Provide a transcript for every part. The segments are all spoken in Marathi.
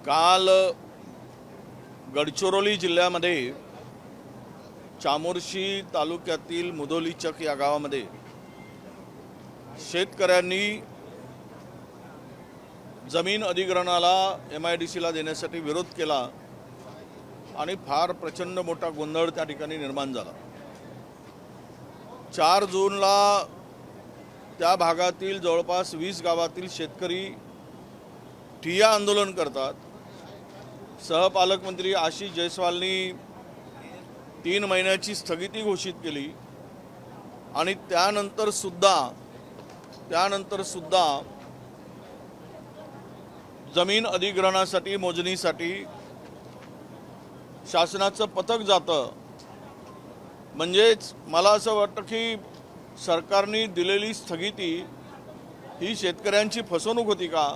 काल गडचिरोली जिल्ह्यामध्ये चामोर्शी तालुक्यातील मुदोलीचक या गावामध्ये शेतकऱ्यांनी जमीन अधिग्रहणाला MIDCला देण्यासाठी विरोध केला आणि फार प्रचंड मोठा गोंधळ त्या ठिकाणी निर्माण झाला। 4 जूनला त्या भागातील जवळपास 20 गावातील शेतकरी ठिय्या आंदोलन करतात। सहपालकमंत्री आशिष जयस्वालनी 3 महिन्याची स्थगिती घोषित केली आणि त्यानंतर सुद्धा जमीन अधिग्रहणासाठी मोजणीसाठी शासनाचं पथक जातं। म्हणजेच मला असं वाटतं की सरकारने दिलेली स्थगिती ही शेतकऱ्यांची फसवणूक होती का?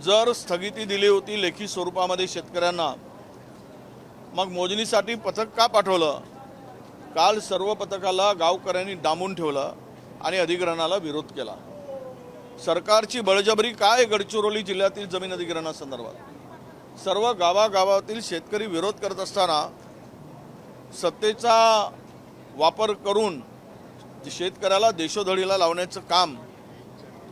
जर स्थगिती दिली होती लेखी स्वरूपामध्ये शेतकऱ्यांना, मग मोजणीसाठी पथक का पाठवलं? काल सर्व पथकाला गावकऱ्यांनी डांबून ठेवलं आणि अधिग्रहणाला विरोध केला। सरकारची बळजबरी काय गडचिरोली जिल्ह्यातील जमीन अधिग्रहणासंदर्भात? सर्व गावागावातील शेतकरी विरोध करत असताना सत्तेचा वापर करून शेतकऱ्याला देशोधडीला लावण्याचं काम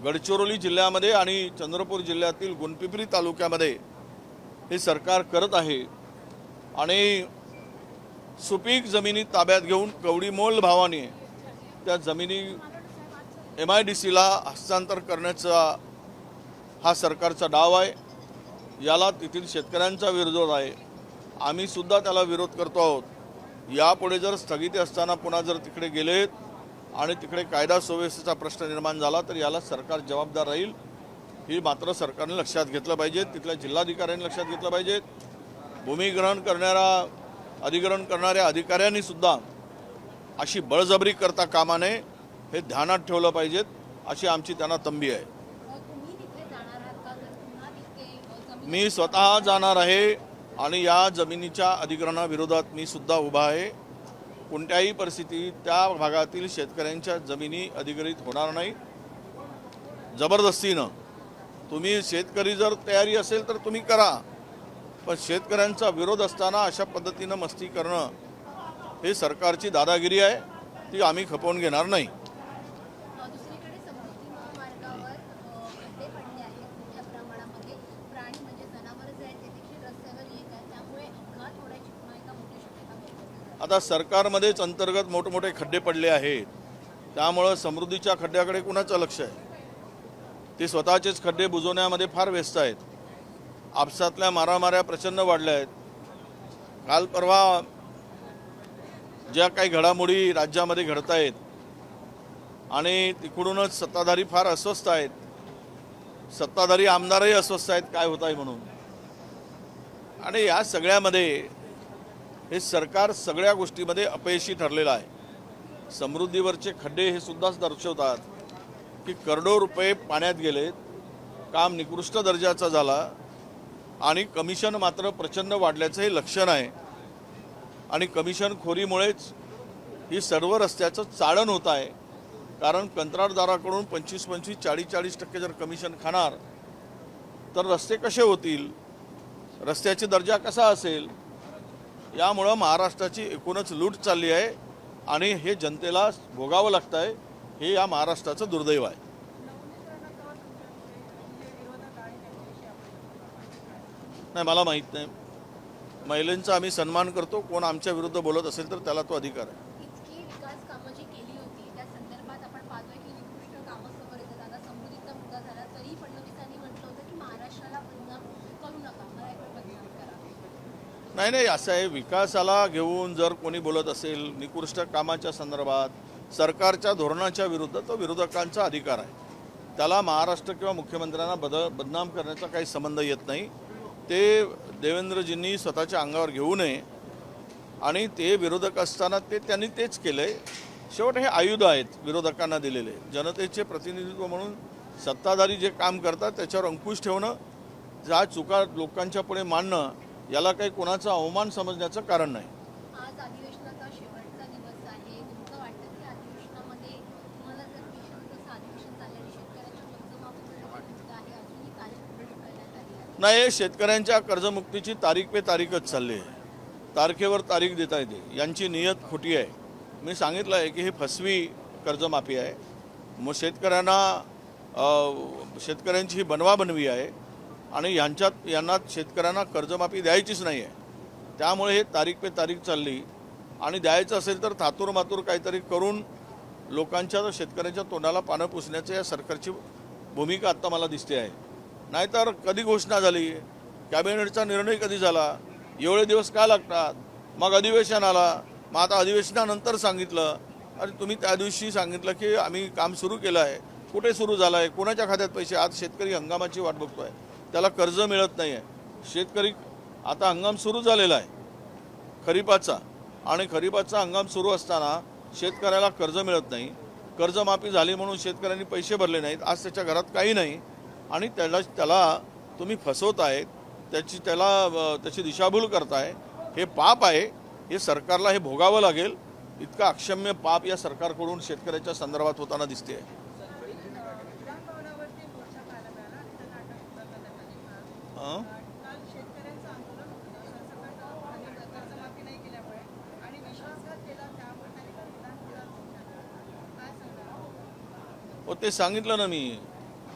गडचिरोली जिल्ह्यामध्ये आणि चंद्रपूर जिल्ह्यातील गुणपिंपरी तालुक्यामध्ये हे सरकार करत आहे। आणि सुपीक जमिनी ताब्यात घेऊन कवडीमोल भावाने त्या जमिनी MIDCला हस्तांतर करण्याचा हा सरकारचा डाव आहे। याला तेथील शेतकऱ्यांचा विरोध आहे। आम्ही सुद्धा त्याला विरोध करतो आहोत। यापुढे जर स्थगिती असताना पुन्हा जर तिकडे गेलेत आणि तिकडे कायदा सुव्यवस्थेचा प्रश्न निर्माण झाला तर याला सरकार जबाबदार राहील, ही मात्र सरकारने लक्षात घेतलं पाहिजे। तिथल्या जिल्हाधिकाऱ्यांनी लक्षात घेतलं पाहिजे। अधिग्रहण करणाऱ्या अधिकाऱ्यांनी सुद्धा अशी बळजबरी करता कामा नये, हे ध्यानात ठेवलं पाहिजे, अशी आमची त्यांना तंबी आहे। मी स्वतः जाणार आहे आणि या जमिनीच्या अधिग्रहणाविरोधात मी सुद्धा उभा आहे। कोणत्याही परिस्थितीत त्या भागातील शेतकऱ्यांच्या जमिनी अधिग्रहित होणार नाही। जबरदस्तीनं तुम्ही शेतकरी जर तयारी असेल तर तुम्ही करा, पण शेतकऱ्यांचा विरोध असताना अशा पद्धतीनं मस्ती करणं हे सरकारची दादागिरी आहे, ती आम्ही खपवून घेणार नाही। आता सरकारमध्येच अंतर्गत मोठमोठे खड्डे पडले आहेत, त्यामुळे समृद्धीच्या खड्ड्याकडे कुणाचं लक्ष आहे? ते स्वतःचेच खड्डे बुजवण्यामध्ये फार व्यस्त आहेत। आपसातल्या मारामाऱ्या प्रचंड वाढल्या आहेत। काल परवा ज्या काही घडामोडी राज्यामध्ये घडत आहेत आणि तिकडूनच सत्ताधारी फार अस्वस्थ आहेत, सत्ताधारी आमदारही अस्वस्थ आहेत काय होत आहे म्हणून। आणि या सगळ्यामध्ये हे सरकार सगळ्या गोष्टीमध्ये अपयशी ठरलेलं आहे। समृद्धीवरचे खड्डे हे सुद्धा दर्शवतात की करोडो रुपये पाण्यात गेलेत, काम निकृष्ट दर्जाचं झाला आणि कमिशन मात्र प्रचंड वाढल्याचं हे लक्षण आहे। आणि कमिशनखोरीमुळेच ही सर्व रस्त्याचं चाळण होत आहे। कारण कंत्राटदाराकडून 25-25, 40-40% जर कमिशन खाणार तर रस्ते कसे होतील? रस्त्याची दर्जा कसा असेल? यामुळं महाराष्ट्राची एकूणच लूट चालली आहे आणि हे जनतेला भोगावं लागतं आहे। हे या महाराष्ट्राचं दुर्दैव आहे। नाही, मला माहीत नाही। महिलांचा आम्ही सन्मान करतो, कोण आमच्या विरुद्ध बोलत असेल तर त्याला तो अधिकार आहे। नाही, असं आहे, विकासाला घेऊन जर कोणी बोलत असेल निकृष्ट कामाच्या संदर्भात सरकारच्या धोरणाच्या विरुद्ध, तो विरोधकांचा अधिकार आहे। त्याला महाराष्ट्र किंवा मुख्यमंत्र्यांना बदनाम करण्याचा काही संबंध येत नाही। ते देवेंद्रजींनी स्वतःच्या अंगावर घेऊ नये आणि ते विरोधक असताना त्यांनी तेच केलंय। शेवट हे आयुध आहेत विरोधकांना दिलेले। जनतेचे प्रतिनिधित्व म्हणून सत्ताधारी जे काम करतात त्याच्यावर अंकुश ठेवणं, ज्या चुका लोकांच्या पुढे मांडणं, याला काही कोणाचा अवमान समजण्याचं कारण नाही। आज अधिवेशनाचा शेवटचा दिवस आहे। तुमचं वाटतं की अधिवेशनामध्ये तुम्हाला जर अधिवेशन चालल्याने शेतकऱ्यांच्या कर्जमाफी आहे अजूनही कार्य पुढे ढकलण्यात आली नाही, हे शेतकऱ्यांच्या कर्जमुक्तीची तारीख पे तारीखच चालली आहे. तारखेवर तारीख देता येते. यांची नियत खोटी आहे. मी सांगितलं आहे की ही फसवी कर्जमाफी आहे. मग शेतकऱ्यांची ही बनवाबनवी आहे आणि यांना शेतकऱ्यांना कर्जमाफी द्यायचीच नाही आहे. त्यामुळे हे तारीख पे तारीख चालली आणि द्यायचं असेल तर थातूरमातूर काहीतरी करून लोकांच्या शेतकऱ्यांच्या तोंडाला पानं पुसण्याची या सरकारची भूमिका आत्ता मला दिसते आहे. नाहीतर कधी घोषणा झाली, कॅबिनेटचा निर्णय कधी झाला, एवढे दिवस का लागतात, मग अधिवेशन आला, मग आता अधिवेशनानंतर सांगितलं. अरे तुम्ही त्या दिवशी सांगितलं की आम्ही काम सुरू केलं आहे, कुठे सुरू झालं आहे, कोणाच्या खात्यात पैसे. आज शेतकरी हंगामाची वाट बघतो आहे, त्याला कर्ज मिळत नाही आहे. शेतकरी आता हंगाम सुरू झालेला आहे खरीपाचा, आणि खरीपाचा हंगाम सुरू असताना शेतकऱ्याला कर्ज मिळत नाही. कर्जमाफी झाली म्हणून शेतकऱ्यांनी पैसे भरले नाहीत. आज त्याच्या घरात काही नाही आणि त्याला तुम्ही फसवताय, त्याची दिशाभूल करताय. हे पाप आहे. हे सरकारला हे भोगावं लागेल. इतका अक्षम्य पाप या सरकारकडून शेतकऱ्याच्या संदर्भात होताना दिसते. हो, ते सांगितलं ना मी.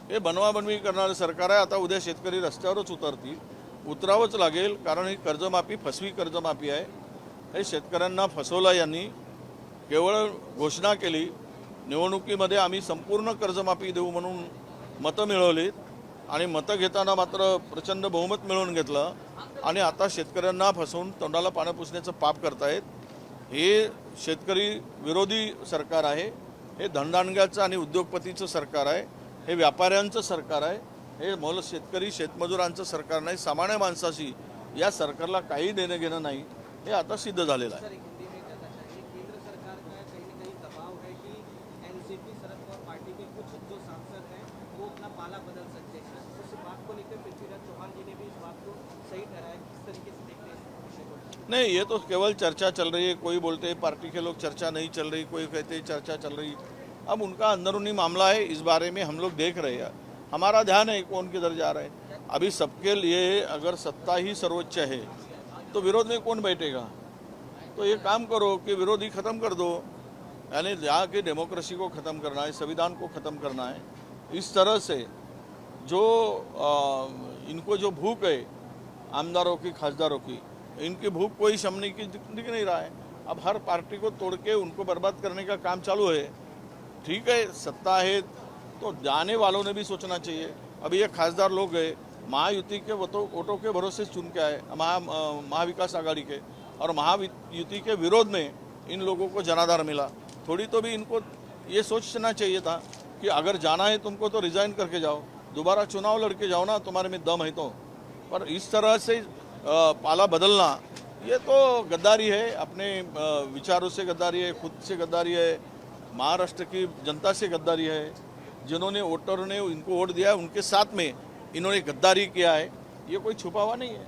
हे बनवाबनवी करणारं सरकार आहे. आता उद्या शेतकरी रस्त्यावरच उतरतील. उतरावंच लागेल, कारण ही कर्जमाफी फसवी कर्जमाफी आहे. हे शेतकऱ्यांना फसवलं. यांनी केवळ घोषणा केली, निवडणुकीमध्ये आम्ही संपूर्ण कर्जमाफी देऊ म्हणून मतं मिळवलीत आणि मतं घेताना मात्र प्रचंड बहुमत मिळवून घेतलं आणि आता शेतकऱ्यांना फसवून तोंडाला पानं पुसण्याचं पाप करतायत. हे शेतकरी विरोधी सरकार आहे. हे धनदांडग्याचं आणि उद्योगपतीचं सरकार आहे. हे व्यापाऱ्यांचं सरकार आहे. हे शेतकरी शेतमजुरांचं सरकार नाही. सामान्य माणसाशी या सरकारला काही देणं घेणं नाही. हे आता सिद्ध झालेलं आहे. केंद्र सरकार का कहीं न कहीं दबाव है कि एनसीपी शरद पवार पार्टी के कुछ जो सांसद हैं वो अपना पाला बदल सकते हैं. उस बात को लेकर पृथ्वीराज चौहान जी ने भी इस बात को सही ठहराया. किस तरीके से देखते हैं इस विषय को? नहीं, ये तो केवल चर्चा चल रही है. कोई बोलते हैं पार्टी के लोग चर्चा नहीं चल रही, कोई कहते हैं चर्चा चल रही. अब उनका अंदरूनी मामला है. इस बारे में हम लोग देख रहे हैं. हमारा ध्यान है कौन किधर जा रहा है. अभी सबके लिए अगर सत्ता ही सर्वोच्च है तो विरोध में कौन बैठेगा. तो ये काम करो कि विरोधी ख़त्म कर दो. यानी जहाँ की डेमोक्रेसी को ख़त्म करना है, संविधान को ख़त्म करना है. इस तरह से जो इनको जो भूख है आमदारों की, खासदारों की, इनकी भूख कोई शमने की दिख नहीं रहा है. अब हर पार्टी को तोड़ के उनको बर्बाद करने का काम चालू है. ठीक है, सत्ता है तो जाने वालों ने भी सोचना चाहिए. अभी ये खासदार लोग गए महायुति के वोटों के भरोसे चुन के आए, महाविकास आघाड़ी के, और महायुति के विरोध में इन लोगों को जनाधार मिला. थोड़ी तो भी इनको ये सोचना चाहिए था कि अगर जाना है तुमको तो रिजाइन करके जाओ, दोबारा चुनाव लड़के जाओ ना, तुम्हारे में दम है तो. पर इस तरह से पाला बदलना ये तो गद्दारी है. अपने विचारों से गद्दारी है, खुद से गद्दारी है, महाराष्ट्र की जनता से गद्दारी है. जिन्होंने वोटर ने इनको वोट दिया है उनके साथ में इन्होंने गद्दारी किया है. ये कोई छुपा हुआ नहीं है.